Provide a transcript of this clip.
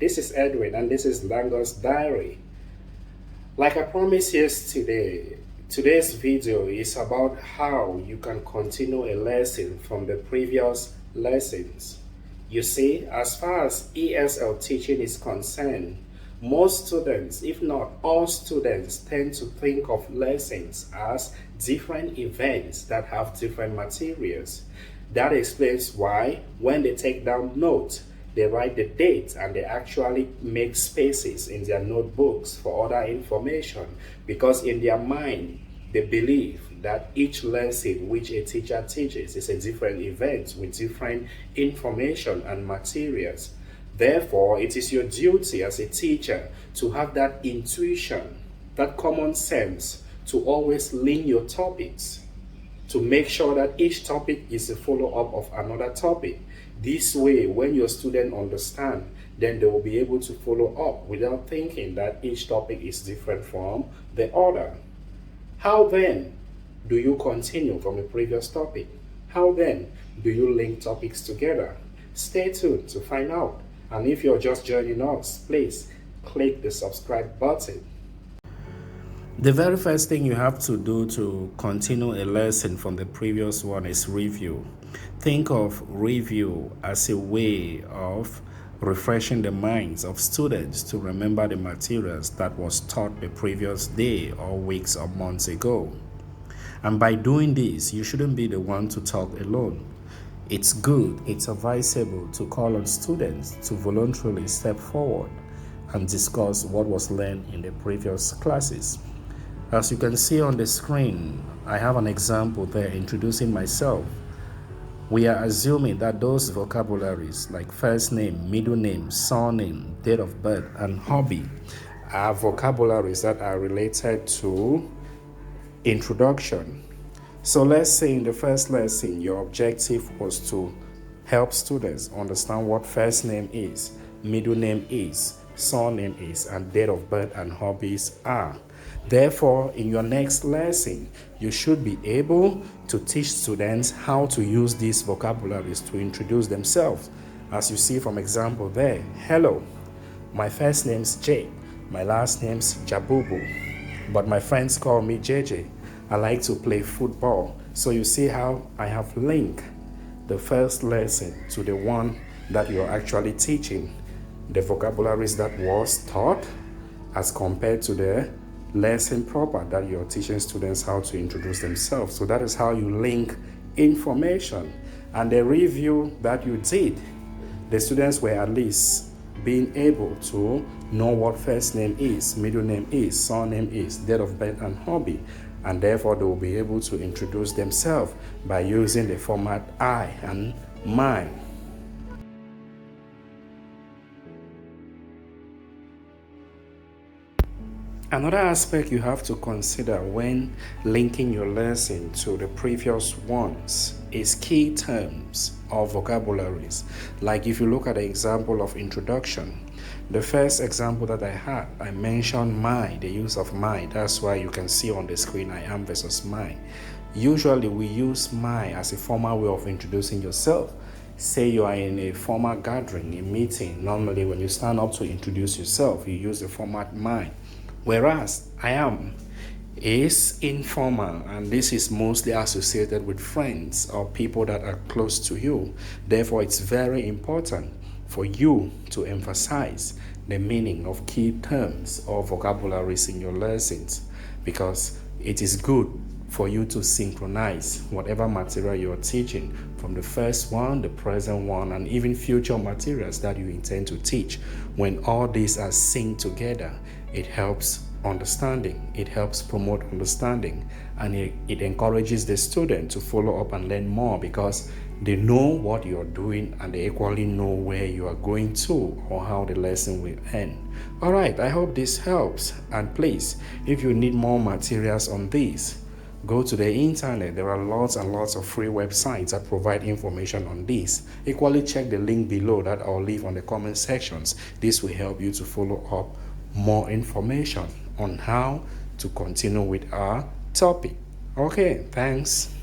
This is Edwin, and this is NDANGOH'S Diary. Like I promised yesterday, today's video is about how you can continue a lesson from the previous lessons. You see, as far as ESL teaching is concerned, most students, if not all students, tend to think of lessons as different events that have different materials. That explains why when they take down notes, they write the date and they actually make spaces in their notebooks for other information, because in their mind they believe that each lesson which a teacher teaches is a different event with different information and materials. Therefore, it is your duty as a teacher to have that intuition, that common sense, to always link your topics, to make sure that each topic is a follow-up of another topic. This way, when your student understand, then they will be able to follow up without thinking that each topic is different from the other. How then do you continue from a previous topic? How then do you link topics together? Stay tuned to find out. And if you're just joining us, please click the subscribe button. The very first thing you have to do to continue a lesson from the previous one is review. Think of review as a way of refreshing the minds of students to remember the materials that was taught the previous day or weeks or months ago. And by doing this, you shouldn't be the one to talk alone. It's good, it's advisable to call on students to voluntarily step forward and discuss what was learned in the previous classes. As you can see on the screen, I have an example there introducing myself. We are assuming that those vocabularies like first name, middle name, surname, date of birth, and hobby are vocabularies that are related to introduction. So let's say in the first lesson, your objective was to help students understand what first name is, middle name is, surname is, and date of birth and hobbies are. Therefore, in your next lesson, you should be able to teach students how to use these vocabularies to introduce themselves. As you see from example there, hello, my first name's Jay, my last name's Jabubu, but my friends call me JJ. I like to play football. So you see how I have linked the first lesson to the one that you're actually teaching, the vocabularies that was taught as compared to the lesson proper that you're teaching students how to introduce themselves. So that is how you link information. And the review that you did, the students were at least being able to know what first name is, middle name is, surname is, date of birth and hobby. And therefore they will be able to introduce themselves by using the format I and my. Another aspect you have to consider when linking your lesson to the previous ones is key terms or vocabularies. Like if you look at the example of introduction, the first example that I had, I mentioned my, the use of my. That's why you can see on the screen I am versus my. Usually we use my as a formal way of introducing yourself. Say you are in a formal gathering, a meeting. Normally when you stand up to introduce yourself, you use the format my. Whereas I am is informal, and this is mostly associated with friends or people that are close to you. Therefore, it's very important for you to emphasize the meaning of key terms or vocabularies in your lessons, because it is good for you to synchronize whatever material you're teaching from the first one, the present one, and even future materials that you intend to teach. When all these are synced together, it helps understanding, it helps promote understanding, and it encourages the student to follow up and learn more, because they know what you're doing and they equally know where you are going to or how the lesson will end. All right, I hope this helps. And please, if you need more materials on this, go to the internet. There are lots and lots of free websites that provide information on this. Equally, check the link below that I'll leave on the comment sections. This will help you to follow up more information on how to continue with our topic. Okay, thanks.